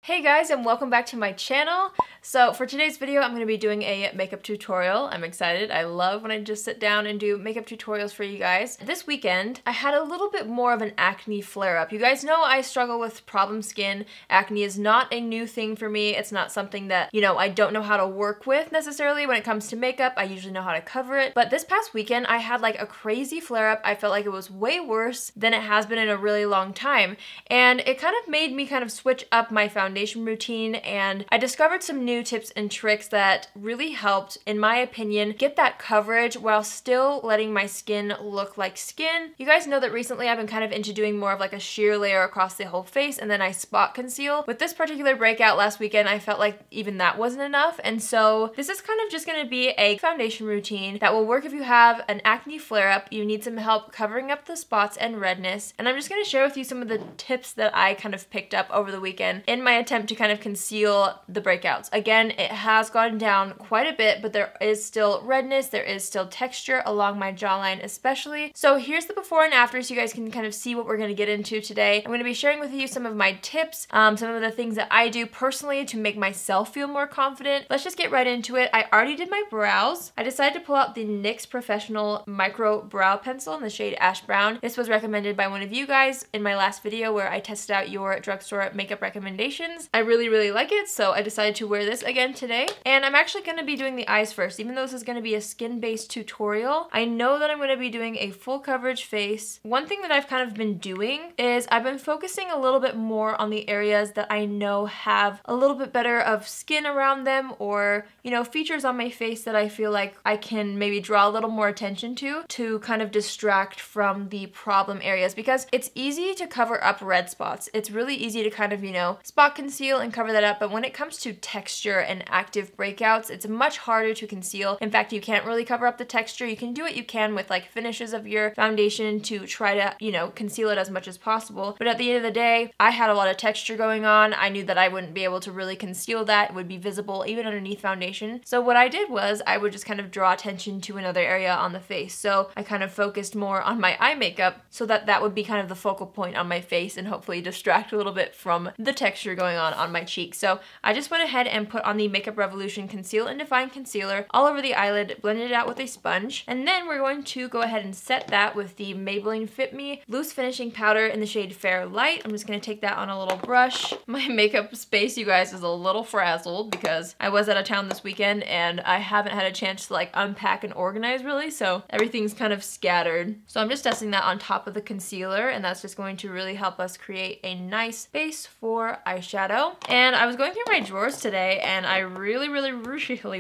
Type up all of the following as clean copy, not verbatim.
Hey guys, and welcome back to my channel. So for today's video, I'm going to be doing a makeup tutorial. I'm excited. I love when I just sit down and do makeup tutorials for you guys. This weekend, I had a little bit more of an acne flare-up. You guys know I struggle with problem skin. Acne is not a new thing for me. It's not something that, I don't know how to work with necessarily when it comes to makeup. I usually know how to cover it. But this past weekend, I had like a crazy flare-up. I felt like it was way worse than it has been in a really long time. And it kind of made me kind of switch up my foundation routine, and I discovered some new tips and tricks that really helped, in my opinion, get that coverage while still letting my skin look like skin. You guys know that recently I've been kind of into doing more of like a sheer layer across the whole face, and then I spot conceal. With this particular breakout last weekend, I felt like even that wasn't enough, and so this is kind of just going to be a foundation routine that will work if you have an acne flare-up, you need some help covering up the spots and redness, and I'm just going to share with you some of the tips that I kind of picked up over the weekend in my attempt to kind of conceal the breakouts. Again, it has gone down quite a bit, but there is still redness, there is still texture along my jawline especially. So here's the before and after so you guys can kind of see what we're going to get into today. I'm going to be sharing with you some of my tips, some of the things that I do personally to make myself feel more confident. Let's just get right into it. I already did my brows. I decided to pull out the NYX Professional Micro Brow Pencil in the shade Ash Brown. This was recommended by one of you guys in my last video where I tested out your drugstore makeup recommendations. I really like it, so I decided to wear this again today. And I'm actually going to be doing the eyes first. Even though this is going to be a skin-based tutorial, I know that I'm going to be doing a full coverage face. One thing that I've kind of been doing is I've been focusing a little bit more on the areas that I know have a little bit better of skin around them, or, features on my face that I feel like I can maybe draw a little more attention to kind of distract from the problem areas, because it's easy to cover up red spots. It's really easy to kind of, spot conceal and cover that up, but when it comes to texture and active breakouts, it's much harder to conceal. In fact, you can't really cover up the texture. You can do what you can with like finishes of your foundation to try to, conceal it as much as possible. But at the end of the day, I had a lot of texture going on. I knew that I wouldn't be able to really conceal that. It would be visible even underneath foundation. So what I did was I would just kind of draw attention to another area on the face. So I kind of focused more on my eye makeup so that would be kind of the focal point on my face and hopefully distract a little bit from the texture going on my cheeks. So I just went ahead and put on the Makeup Revolution Conceal and Define Concealer all over the eyelid, blended it out with a sponge, and then we're going to go ahead and set that with the Maybelline Fit Me Loose Finishing Powder in the shade Fair Light. I'm just going to take that on a little brush. My makeup space, you guys, is a little frazzled because I was out of town this weekend and I haven't had a chance to like unpack and organize really, so everything's kind of scattered. So I'm just dusting that on top of the concealer, and that's just going to really help us create a nice base for eyeshadow. And I was going through my drawers today and I really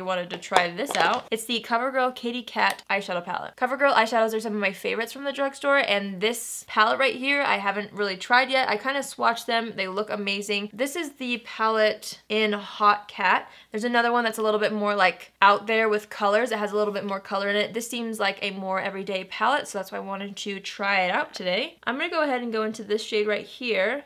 wanted to try this out. It's the CoverGirl Katy Kat eyeshadow palette. CoverGirl eyeshadows are some of my favorites from the drugstore, and this palette right here I haven't really tried yet. I kind of swatched them. They look amazing. This is the palette in Hot Cat. There's another one that's a little bit more like out there with colors. It has a little bit more color in it. This seems like a more everyday palette, so that's why I wanted to try it out today. I'm gonna go ahead and go into this shade right here.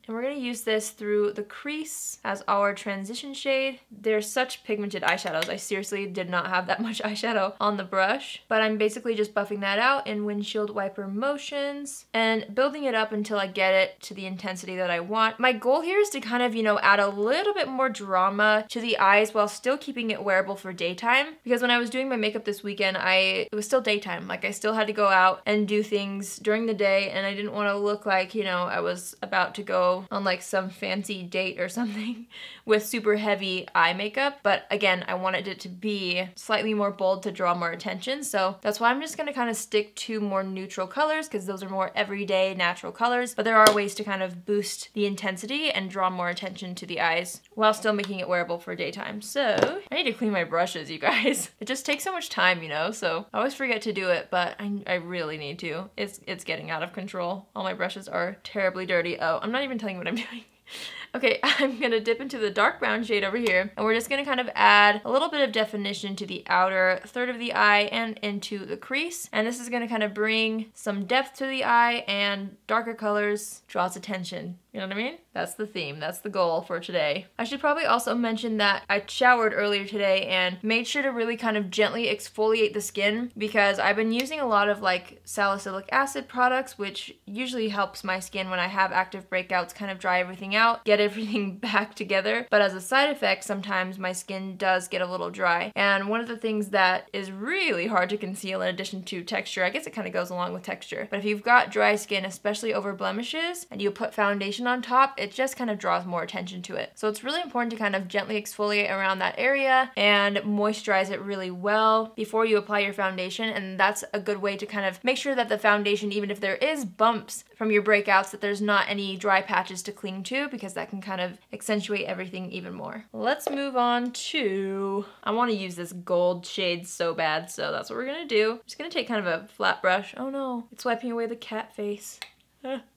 And we're going to use this through the crease as our transition shade. They're such pigmented eyeshadows. I seriously did not have that much eyeshadow on the brush, but I'm basically just buffing that out in windshield wiper motions and building it up until I get it to the intensity that I want. My goal here is to kind of, add a little bit more drama to the eyes while still keeping it wearable for daytime, because when I was doing my makeup this weekend, it was still daytime. Like I still had to go out and do things during the day, and I didn't want to look like, I was about to go on like some fancy date or something with super heavy eye makeup. But again, I wanted it to be slightly more bold to draw more attention. So that's why I'm just gonna kind of stick to more neutral colors, because those are more everyday natural colors. But there are ways to kind of boost the intensity and draw more attention to the eyes while still making it wearable for daytime. So I need to clean my brushes, you guys. It just takes so much time, so I always forget to do it, but I really need to. It's getting out of control. All my brushes are terribly dirty. Oh, I'm not even telling you what I'm doing. Okay, I'm gonna dip into the dark brown shade over here, and we're just gonna kind of add a little bit of definition to the outer third of the eye and into the crease. And this is gonna kind of bring some depth to the eye, and darker colors draws attention. You know what I mean? That's the theme. That's the goal for today. I should probably also mention that I showered earlier today and made sure to really kind of gently exfoliate the skin, because I've been using a lot of like salicylic acid products, which usually helps my skin when I have active breakouts kind of dry everything out, get everything back together. But as a side effect, sometimes my skin does get a little dry. And one of the things that is really hard to conceal in addition to texture, I guess it kind of goes along with texture, but if you've got dry skin, especially over blemishes, and you put foundation on top, it just kind of draws more attention to it. So it's really important to kind of gently exfoliate around that area and moisturize it really well before you apply your foundation. And that's a good way to kind of make sure that the foundation, even if there is bumps from your breakouts, that there's not any dry patches to cling to, because that can kind of accentuate everything even more. Let's move on to, I want to use this gold shade so bad, so that's what we're gonna do. I'm just gonna take kind of a flat brush. Oh no, it's wiping away the cat face.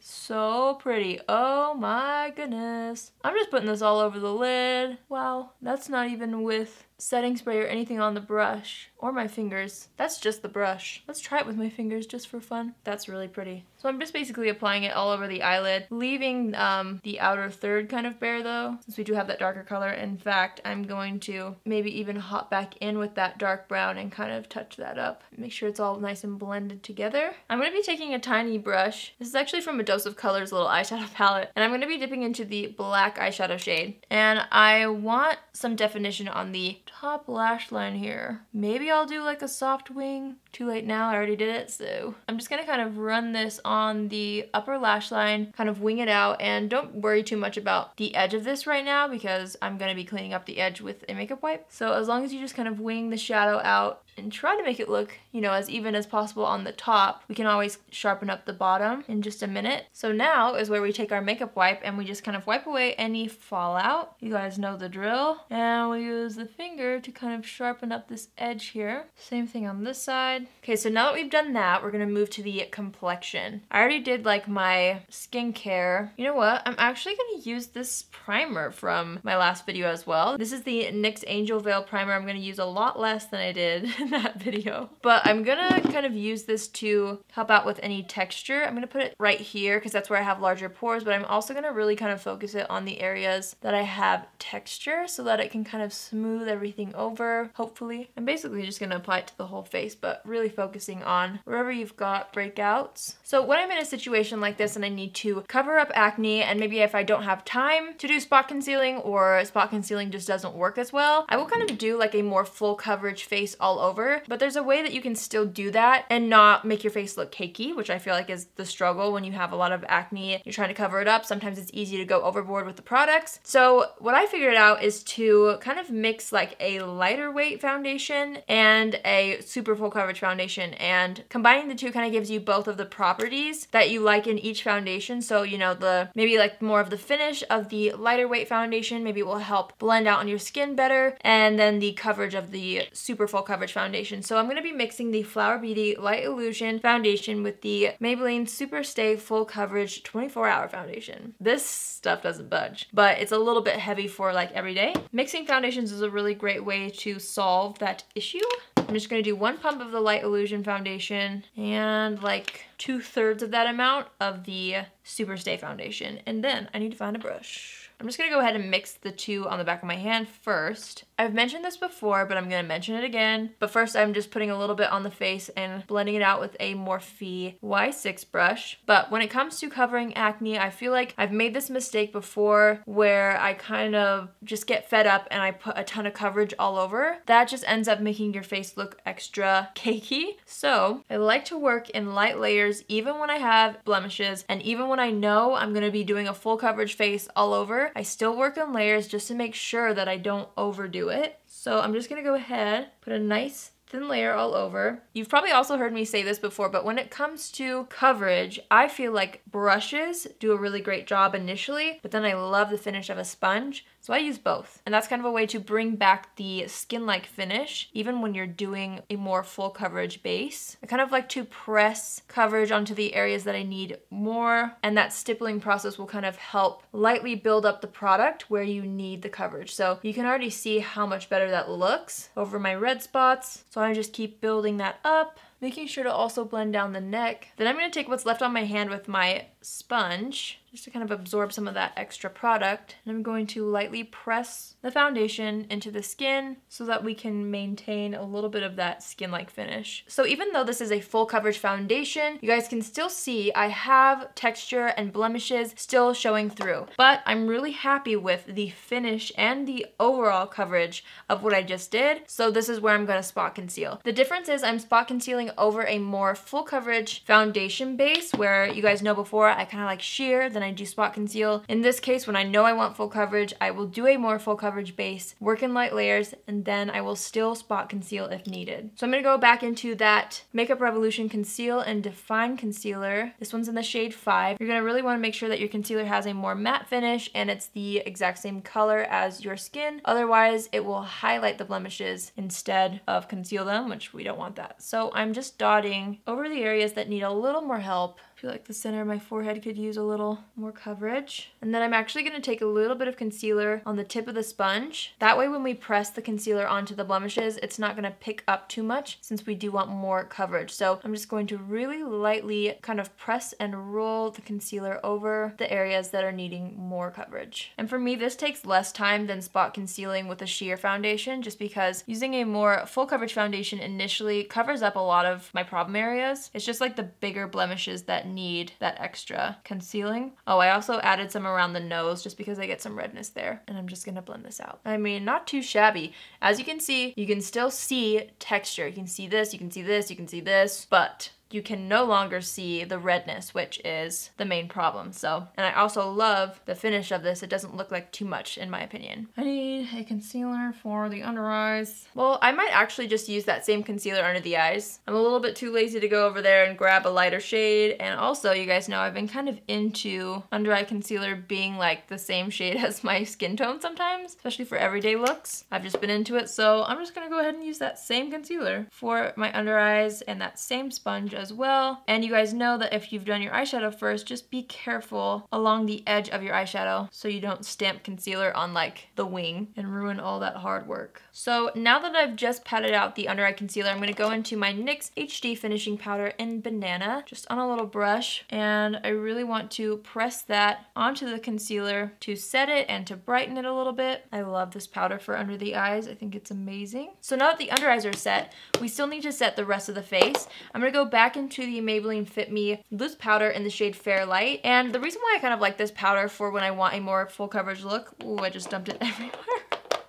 So pretty. Oh my goodness. I'm just putting this all over the lid. Wow, that's not even with setting spray or anything on the brush or my fingers. That's just the brush. Let's try it with my fingers just for fun. That's really pretty. So I'm just basically applying it all over the eyelid, leaving the outer third kind of bare though, since we do have that darker color. In fact, I'm going to maybe even hop back in with that dark brown and kind of touch that up. Make sure it's all nice and blended together. I'm going to be taking a tiny brush. This is actually from A Dose of Colors little eyeshadow palette, and I'm going to be dipping into the black eyeshadow shade. And I want some definition on the top lash line here. Maybe I'll do like a soft wing. Too late now, I already did it. So I'm just gonna kind of run this on the upper lash line, kind of wing it out, and don't worry too much about the edge of this right now because I'm gonna be cleaning up the edge with a makeup wipe. So as long as you just kind of wing the shadow out and try to make it look, you know, as even as possible on the top, we can always sharpen up the bottom in just a minute. So now is where we take our makeup wipe and we just kind of wipe away any fallout. You guys know the drill. And we use the finger to kind of sharpen up this edge here. Same thing on this side. Okay, so now that we've done that, we're gonna move to the complexion. I already did like my skincare. You know what? I'm actually gonna use this primer from my last video as well. This is the NYX Angel Veil Primer. I'm gonna use a lot less than I did in that video. But I'm gonna kind of use this to help out with any texture. I'm gonna put it right here because that's where I have larger pores, but I'm also gonna really kind of focus it on the areas that I have texture so that it can kind of smooth everything over, hopefully. I'm basically just gonna apply it to the whole face, but really focusing on wherever you've got breakouts. So when I'm in a situation like this and I need to cover up acne, and maybe if I don't have time to do spot concealing or spot concealing just doesn't work as well, I will kind of do like a more full coverage face all over. But there's a way that you can still do that and not make your face look cakey, which I feel like is the struggle when you have a lot of acne. You're trying to cover it up. Sometimes it's easy to go overboard with the products. So what I figured out is to kind of mix like a lighter weight foundation and a super full coverage foundation, and combining the two kind of gives you both of the properties that you like in each foundation. So, you know, the maybe like more of the finish of the lighter weight foundation, maybe it will help blend out on your skin better, and then the coverage of the super full coverage foundation. So I'm going to be mixing the Flower Beauty Light Illusion foundation with the Maybelline Super Stay Full Coverage 24-Hour Foundation. This stuff doesn't budge, but it's a little bit heavy for like every day. Mixing foundations is a really great way to solve that issue. I'm just gonna do one pump of the Light Illusion foundation and like 2/3 of that amount of the Super Stay foundation. And then I need to find a brush. I'm just gonna go ahead and mix the two on the back of my hand first. I've mentioned this before, but I'm gonna mention it again. But first I'm just putting a little bit on the face and blending it out with a Morphe Y6 brush. But when it comes to covering acne, I feel like I've made this mistake before where I kind of just get fed up and I put a ton of coverage all over. That just ends up making your face look extra cakey. So I like to work in light layers even when I have blemishes, and even when I know I'm gonna be doing a full coverage face all over, I still work in layers just to make sure that I don't overdo it. So I'm just gonna go ahead, put a nice thin layer all over. You've probably also heard me say this before, but when it comes to coverage, I feel like brushes do a really great job initially, but then I love the finish of a sponge. So I use both. And that's kind of a way to bring back the skin-like finish, even when you're doing a more full coverage base. I kind of like to press coverage onto the areas that I need more, and that stippling process will kind of help lightly build up the product where you need the coverage. So you can already see how much better that looks over my red spots. So I just keep building that up. making sure to also blend down the neck. Then I'm going to take what's left on my hand with my sponge just to kind of absorb some of that extra product. And I'm going to lightly press the foundation into the skin so that we can maintain a little bit of that skin-like finish. So even though this is a full coverage foundation, you guys can still see I have texture and blemishes still showing through. But I'm really happy with the finish and the overall coverage of what I just did. So this is where I'm going to spot conceal. The difference is I'm spot concealing over a more full coverage foundation base, where you guys know before I kind of like sheer, then I do spot conceal. In this case, when I know I want full coverage, I will do a more full coverage base, work in light layers, and then I will still spot conceal if needed. So I'm going to go back into that Makeup Revolution Conceal and Define Concealer. This one's in the shade 5. You're going to really want to make sure that your concealer has a more matte finish and it's the exact same color as your skin. Otherwise, it will highlight the blemishes instead of conceal them, which we don't want that. So I'm just dotting over the areas that need a little more help. I feel like the center of my forehead could use a little more coverage. And then I'm actually going to take a little bit of concealer on the tip of the sponge. That way when we press the concealer onto the blemishes, it's not going to pick up too much since we do want more coverage. So I'm just going to really lightly kind of press and roll the concealer over the areas that are needing more coverage. And for me, this takes less time than spot concealing with a sheer foundation, just because using a more full coverage foundation initially covers up a lot of my problem areas. It's just like the bigger blemishes that need that extra concealing. Oh, I also added some around the nose just because I get some redness there. And I'm just gonna blend this out. I mean, not too shabby. As you can see, you can still see texture. You can see this, you can see this, you can see this, but you can no longer see the redness, which is the main problem. So, and I also love the finish of this. It doesn't look like too much in my opinion. I need a concealer for the under eyes. Well, I might actually just use that same concealer under the eyes. I'm a little bit too lazy to go over there and grab a lighter shade. And also, you guys know I've been kind of into under eye concealer being like the same shade as my skin tone sometimes, especially for everyday looks. I've just been into it. So I'm just gonna go ahead and use that same concealer for my under eyes and that same sponge as well. And you guys know that if you've done your eyeshadow first, just be careful along the edge of your eyeshadow so you don't stamp concealer on like the wing and ruin all that hard work. So now that I've just patted out the under eye concealer, I'm going to go into my NYX HD Finishing Powder in Banana, just on a little brush, and I really want to press that onto the concealer to set it and to brighten it a little bit. I love this powder for under the eyes. I think it's amazing. So now that the under eyes are set, we still need to set the rest of the face. I'm going to go back into the Maybelline Fit Me loose powder in the shade Fair Light. And the reason why I kind of like this powder for when I want a more full coverage look, ooh, I just dumped it everywhere.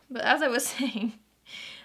But as I was saying,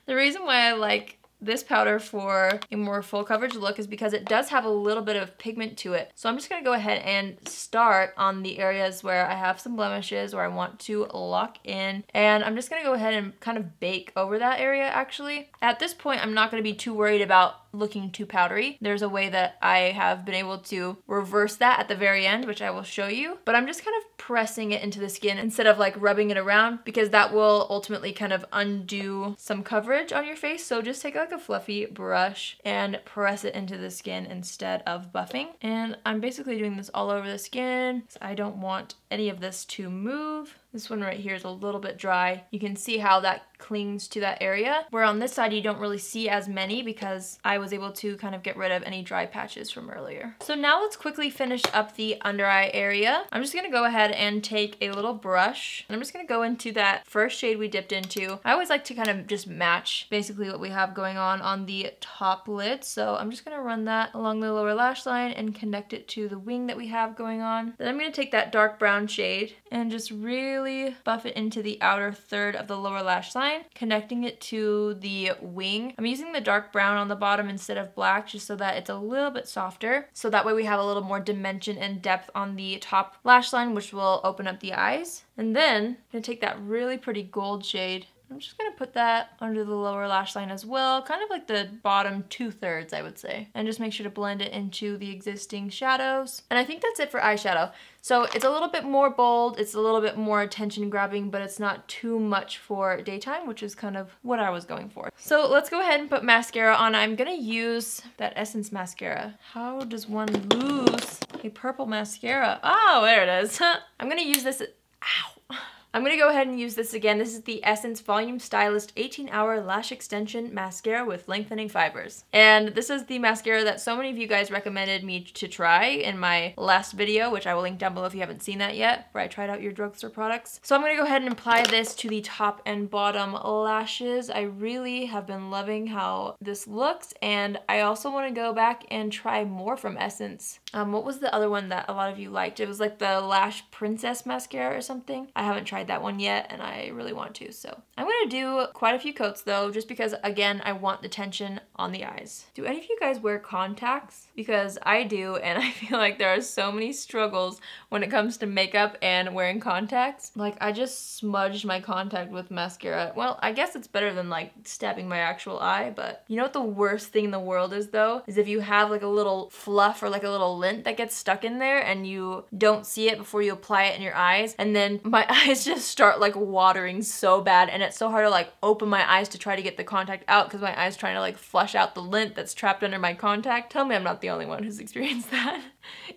the reason why I like this powder for a more full coverage look is because it does have a little bit of pigment to it. So I'm just going to go ahead and start on the areas where I have some blemishes or I want to lock in. And I'm just going to go ahead and kind of bake over that area actually. At this point, I'm not going to be too worried about looking too powdery. There's a way that I have been able to reverse that at the very end, which I will show you. But I'm just kind of pressing it into the skin instead of like rubbing it around, because that will ultimately kind of undo some coverage on your face. So just take like a fluffy brush and press it into the skin instead of buffing. And I'm basically doing this all over the skin. So I don't want any of this to move. This one right here is a little bit dry. You can see how that clings to that area, where on this side you don't really see as many because I was able to kind of get rid of any dry patches from earlier. So now let's quickly finish up the under eye area. I'm just gonna go ahead and take a little brush and I'm just gonna go into that first shade we dipped into. I always like to kind of just match basically what we have going on the top lid. So I'm just gonna run that along the lower lash line and connect it to the wing that we have going on. Then I'm gonna take that dark brown shade and just really buff it into the outer third of the lower lash line, connecting it to the wing. I'm using the dark brown on the bottom instead of black just so that it's a little bit softer. So that way we have a little more dimension and depth on the top lash line, which will open up the eyes. And then I'm gonna take that really pretty gold shade. I'm just gonna put that under the lower lash line as well, kind of like the bottom 2/3, I would say. And just make sure to blend it into the existing shadows. And I think that's it for eyeshadow. So it's a little bit more bold, it's a little bit more attention grabbing, but it's not too much for daytime, which is kind of what I was going for. So let's go ahead and put mascara on. I'm gonna use that Essence mascara. How does one lose a purple mascara? Oh, there it is. I'm gonna use this, ow. I'm gonna go ahead and use this again. This is the Essence Volume Stylist 18-Hour Lash Extension Mascara with Lengthening Fibers. And this is the mascara that so many of you guys recommended me to try in my last video, which I will link down below if you haven't seen that yet, where I tried out your drugstore products. So I'm gonna go ahead and apply this to the top and bottom lashes. I really have been loving how this looks, and I also want to go back and try more from Essence. What was the other one that a lot of you liked? It was like the Lash Princess mascara or something. I haven't tried that one yet, and I really want to. So I'm gonna do quite a few coats though, just because again, I want the tension on the eyes. Do any of you guys wear contacts? Because I do, and I feel like there are so many struggles when it comes to makeup and wearing contacts. Like, I just smudged my contact with mascara. Well, I guess it's better than like stabbing my actual eye, but you know what the worst thing in the world is though? Is if you have like a little fluff or like a little lint that gets stuck in there and you don't see it before you apply it in your eyes, and then my eyes just start like watering so bad, and it's so hard to like open my eyes to try to get the contact out because my eye's trying to like flush out the lint that's trapped under my contact. Tell me I'm not the only one who's experienced that.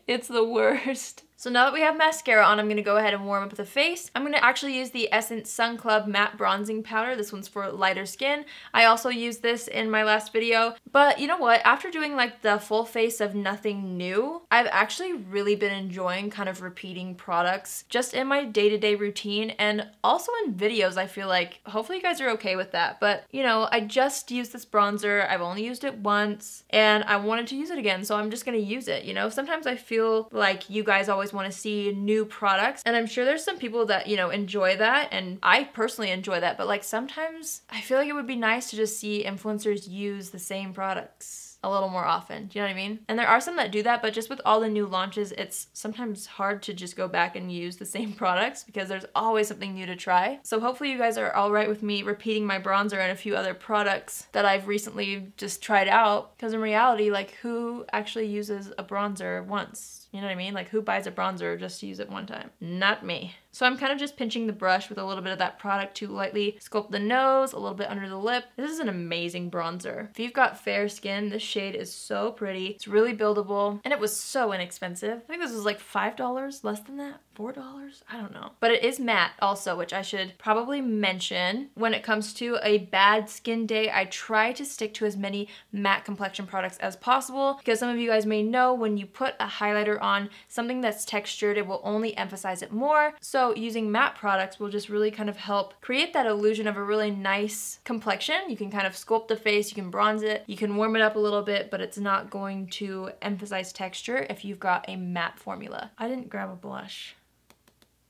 It's the worst. So now that we have mascara on, I'm going to go ahead and warm up the face. I'm going to actually use the Essence Sun Club Matte Bronzing Powder. This one's for lighter skin. I also used this in my last video. But you know what? After doing like the full face of nothing new, I've actually really been enjoying kind of repeating products just in my day-to-day routine and also in videos. I feel like hopefully you guys are okay with that. But you know, I just used this bronzer. I've only used it once and I wanted to use it again. So I'm just going to use it. You know, sometimes I feel like you guys always want to see new products, and I'm sure there's some people that, you know, enjoy that, and I personally enjoy that, but like sometimes I feel like it would be nice to just see influencers use the same products a little more often. Do you know what I mean? And there are some that do that, but just with all the new launches, it's sometimes hard to just go back and use the same products because there's always something new to try. So hopefully you guys are all right with me repeating my bronzer and a few other products that I've recently just tried out, because in reality, like, who actually uses a bronzer once? You know what I mean? Like, who buys a bronzer just to use it one time? Not me. So I'm kind of just pinching the brush with a little bit of that product to lightly sculpt the nose, a little bit under the lip. This is an amazing bronzer. If you've got fair skin, this shade is so pretty. It's really buildable, and it was so inexpensive. I think this was like $5, less than that. $4? I don't know. But it is matte also, which I should probably mention. When it comes to a bad skin day, I try to stick to as many matte complexion products as possible, because some of you guys may know when you put a highlighter on something that's textured, it will only emphasize it more. So using matte products will just really kind of help create that illusion of a really nice complexion. You can kind of sculpt the face, you can bronze it, you can warm it up a little bit, but it's not going to emphasize texture if you've got a matte formula. I didn't grab a blush.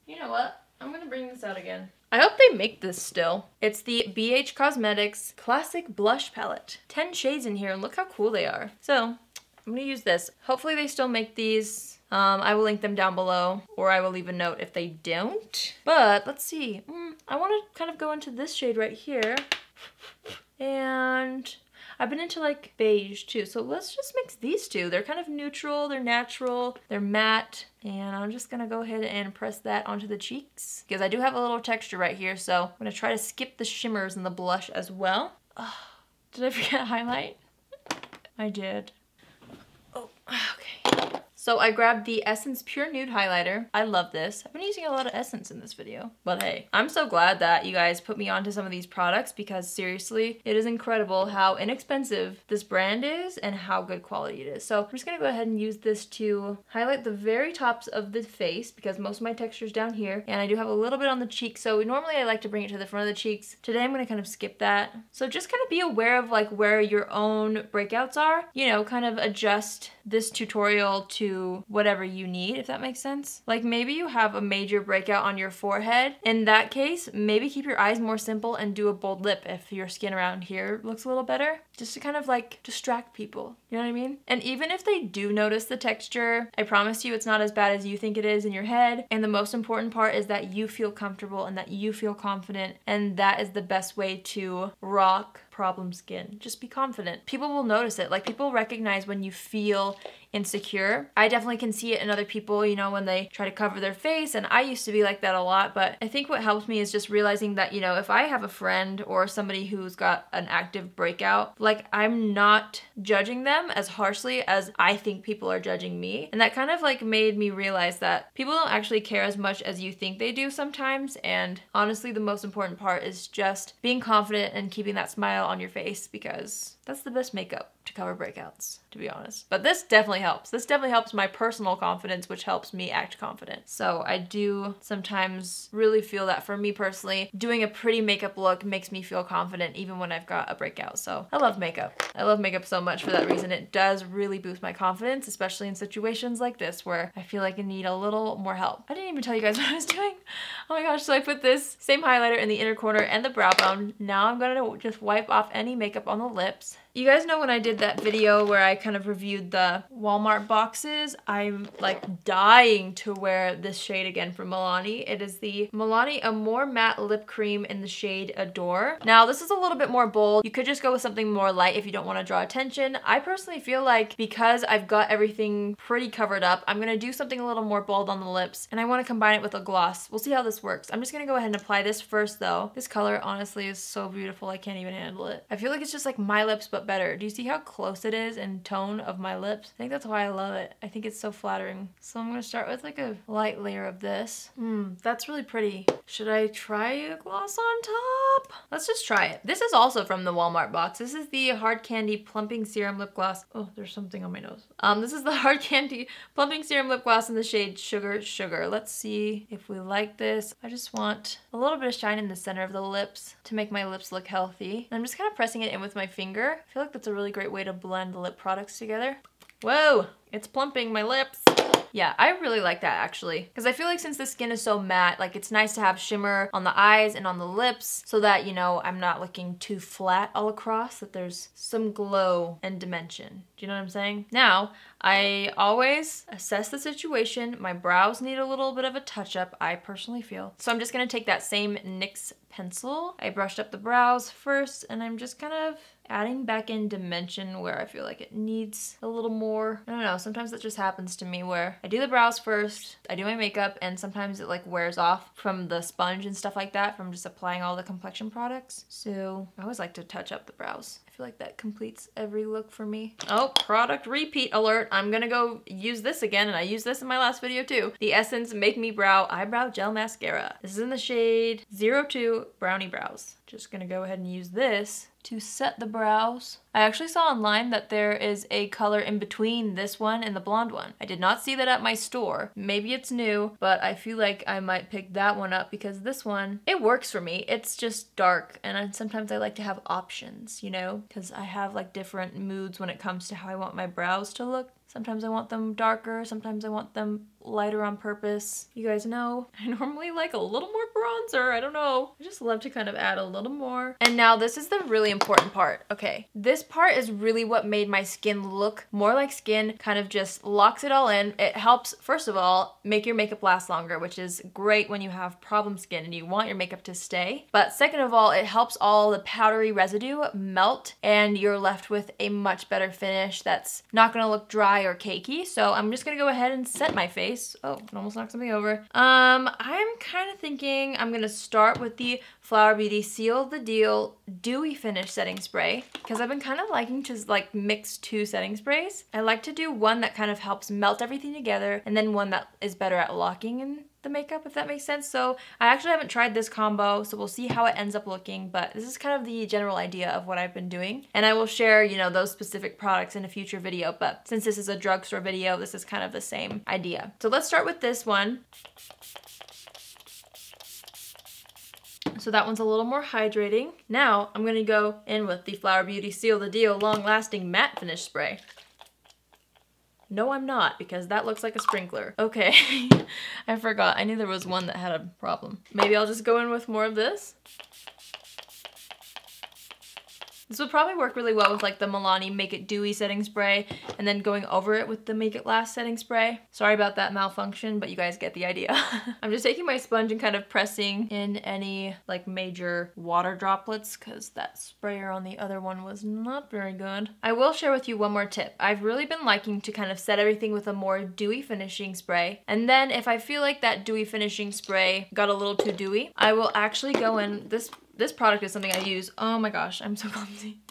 You know what? I'm gonna bring this out again. I hope they make this still. It's the BH Cosmetics Classic Blush Palette. 10 shades in here, and look how cool they are. So, I'm gonna use this. Hopefully they still make these. I will link them down below, or I will leave a note if they don't. But, let's see. I wanna kind of go into this shade right here. And I've been into like beige too, so let's just mix these two. They're kind of neutral, they're natural, they're matte, and I'm just gonna go ahead and press that onto the cheeks because I do have a little texture right here, so I'm gonna try to skip the shimmers in the blush as well. Oh, did I forget highlight? I did. Oh, okay. So I grabbed the Essence Pure Nude Highlighter. I love this. I've been using a lot of Essence in this video. But hey, I'm so glad that you guys put me onto some of these products because seriously, it is incredible how inexpensive this brand is and how good quality it is. So I'm just gonna go ahead and use this to highlight the very tops of the face because most of my texture is down here. And I do have a little bit on the cheek. So normally I like to bring it to the front of the cheeks. Today I'm gonna kind of skip that. So just kind of be aware of like where your own breakouts are. You know, kind of adjust this tutorial to whatever you need, if that makes sense. Like maybe you have a major breakout on your forehead. In that case, maybe keep your eyes more simple and do a bold lip if your skin around here looks a little better. Just to kind of like distract people, you know what I mean? And even if they do notice the texture, I promise you it's not as bad as you think it is in your head. And the most important part is that you feel comfortable and that you feel confident, and that is the best way to rock problem skin. Just be confident. People will notice it. Like people recognize when you feel insecure. I definitely can see it in other people, you know, when they try to cover their face, and I used to be like that a lot, but I think what helps me is just realizing that, you know, if I have a friend or somebody who's got an active breakout, like I'm not judging them as harshly as I think people are judging me. And that kind of like made me realize that people don't actually care as much as you think they do sometimes. And honestly, the most important part is just being confident and keeping that smile on your face, because that's the best makeup to cover breakouts, to be honest. But this definitely helps. This definitely helps my personal confidence, which helps me act confident. So I do sometimes really feel that for me personally, doing a pretty makeup look makes me feel confident even when I've got a breakout. So I love makeup. I love makeup so much for that reason. It does really boost my confidence, especially in situations like this where I feel like I need a little more help. I didn't even tell you guys what I was doing. Oh my gosh, so I put this same highlighter in the inner corner and the brow bone. Now I'm gonna just wipe off any makeup on the lips. You guys know when I did that video where I kind of reviewed the Walmart boxes, I'm like dying to wear this shade again from Milani. It is the Milani Amore Matte Lip Cream in the shade Adore. Now this is a little bit more bold. You could just go with something more light if you don't want to draw attention. I personally feel like because I've got everything pretty covered up, I'm gonna do something a little more bold on the lips, and I want to combine it with a gloss. We'll see how this works. I'm just gonna go ahead and apply this first though. This color honestly is so beautiful, I can't even handle it. I feel like it's just like my lips but better. Do you see how close it is in tone of my lips? I think that's why I love it. I think it's so flattering. So I'm gonna start with like a light layer of this. That's really pretty. Should I try a gloss on top? Let's just try it. This is also from the Walmart box. This is the Hard Candy Plumping Serum Lip Gloss. Oh, there's something on my nose. This is the Hard Candy Plumping Serum Lip Gloss in the shade Sugar Sugar. Let's see if we like this. I just want a little bit of shine in the center of the lips to make my lips look healthy. And I'm just kind of pressing it in with my finger. I feel like that's a really great way to blend the lip products together. Whoa, it's plumping my lips. Yeah, I really like that actually, because I feel like since the skin is so matte, like it's nice to have shimmer on the eyes and on the lips so that, you know, I'm not looking too flat all across, that there's some glow and dimension. Do you know what I'm saying? Now, I always assess the situation. My brows need a little bit of a touch up, I personally feel. So I'm just gonna take that same NYX pencil. I brushed up the brows first, and I'm just kind of adding back in dimension where I feel like it needs a little more. I don't know, sometimes that just happens to me where I do the brows first, I do my makeup, and sometimes it like wears off from the sponge and stuff like that from just applying all the complexion products. So I always like to touch up the brows. I feel like that completes every look for me. Oh, product repeat alert. I'm gonna go use this again, and I used this in my last video too. The Essence Make Me Brow Eyebrow Gel Mascara. This is in the shade 02 Brownie Brows. Just gonna go ahead and use this to set the brows. I actually saw online that there is a color in between this one and the blonde one. I did not see that at my store. Maybe it's new, but I feel like I might pick that one up because this one, it works for me. It's just dark, and sometimes I like to have options, you know, because I have like different moods when it comes to how I want my brows to look. Sometimes I want them darker, sometimes I want them lighter on purpose. You guys know, I normally like a little more bronzer, I don't know. I just love to kind of add a little more. And now this is the really important part, okay? This part is really what made my skin look more like skin, kind of just locks it all in. It helps, first of all, make your makeup last longer, which is great when you have problem skin and you want your makeup to stay. But second of all, it helps all the powdery residue melt, and you're left with a much better finish that's not gonna look dry or cakey. So I'm just gonna go ahead and set my face. Oh, it almost knocked something over. I'm kind of thinking I'm gonna start with the Flower Beauty Seal the Deal Dewy Finish Setting Spray, because I've been kind of liking to like mix two setting sprays. I like to do one that kind of helps melt everything together, and then one that is better at locking in the makeup, if that makes sense. So I actually haven't tried this combo, so we'll see how it ends up looking, but this is kind of the general idea of what I've been doing. And I will share, you know, those specific products in a future video, but since this is a drugstore video, this is kind of the same idea. So let's start with this one. So that one's a little more hydrating. Now I'm gonna go in with the Flower Beauty Seal the Deal Long Lasting Matte Finish Spray. No, I'm not, because that looks like a sprinkler. Okay, I forgot. I knew there was one that had a problem. Maybe I'll just go in with more of this. This would probably work really well with like the Milani Make It Dewy setting spray and then going over it with the Make It Last setting spray. Sorry about that malfunction, but you guys get the idea. I'm just taking my sponge and kind of pressing in any like major water droplets because that sprayer on the other one was not very good. I will share with you one more tip. I've really been liking to kind of set everything with a more dewy finishing spray. And then if I feel like that dewy finishing spray got a little too dewy, I will actually go in, this product is something I use. Oh my gosh, I'm so clumsy.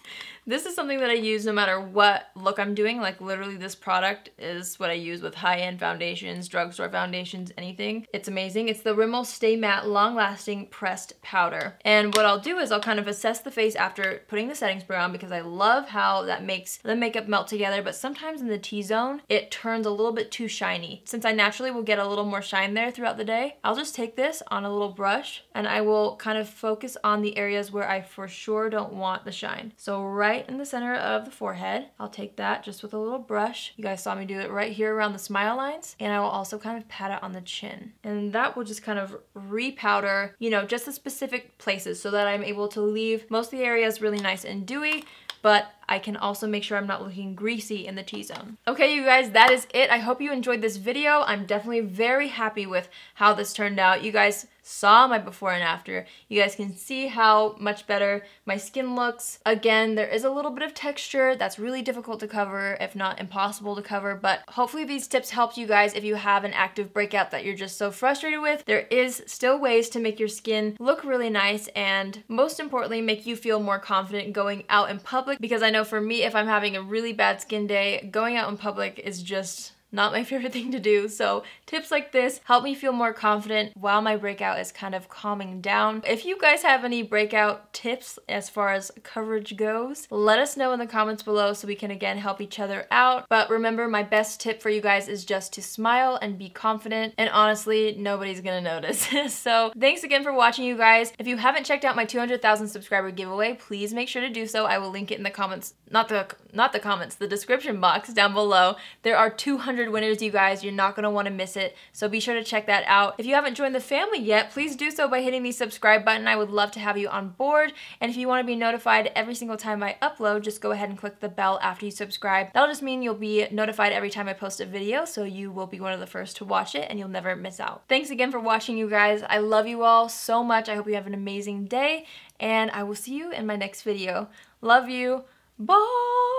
This is something that I use no matter what look I'm doing. Like literally this product is what I use with high-end foundations, drugstore foundations, anything. It's amazing. It's the Rimmel Stay Matte Long Lasting Pressed Powder. And what I'll do is I'll kind of assess the face after putting the setting spray on because I love how that makes the makeup melt together, but sometimes in the T-zone, it turns a little bit too shiny. Since I naturally will get a little more shine there throughout the day, I'll just take this on a little brush and I will kind of focus on the areas where I for sure don't want the shine. So right in the center of the forehead, I'll take that just with a little brush. You guys saw me do it right here around the smile lines, and I will also kind of pat it on the chin. And that will just kind of repowder, you know, just the specific places so that I'm able to leave most of the areas really nice and dewy, but I can also make sure I'm not looking greasy in the T-zone. Okay, you guys, that is it. I hope you enjoyed this video. I'm definitely very happy with how this turned out. You guys saw my before and after. You guys can see how much better my skin looks. Again, there is a little bit of texture that's really difficult to cover, if not impossible to cover, but hopefully these tips helped you guys if you have an active breakout that you're just so frustrated with. There is still ways to make your skin look really nice and most importantly, make you feel more confident going out in public, because I know for me, if I'm having a really bad skin day, going out in public is just not my favorite thing to do. So tips like this help me feel more confident while my breakout is kind of calming down. If you guys have any breakout tips as far as coverage goes, let us know in the comments below so we can again help each other out. But remember, my best tip for you guys is just to smile and be confident, and honestly, nobody's gonna notice. So thanks again for watching, you guys. If you haven't checked out my 200,000 subscriber giveaway, please make sure to do so. I will link it in the comments, not the comments, the description box down below. There are 200 winners, you guys. You're not going to want to miss it, so be sure to check that out. If you haven't joined the family yet, please do so by hitting the subscribe button. I would love to have you on board, and if you want to be notified every single time I upload, just go ahead and click the bell after you subscribe. That'll just mean you'll be notified every time I post a video, so you will be one of the first to watch it and you'll never miss out. Thanks again for watching, you guys. I love you all so much. I hope you have an amazing day, and I will see you in my next video. Love you. Bye!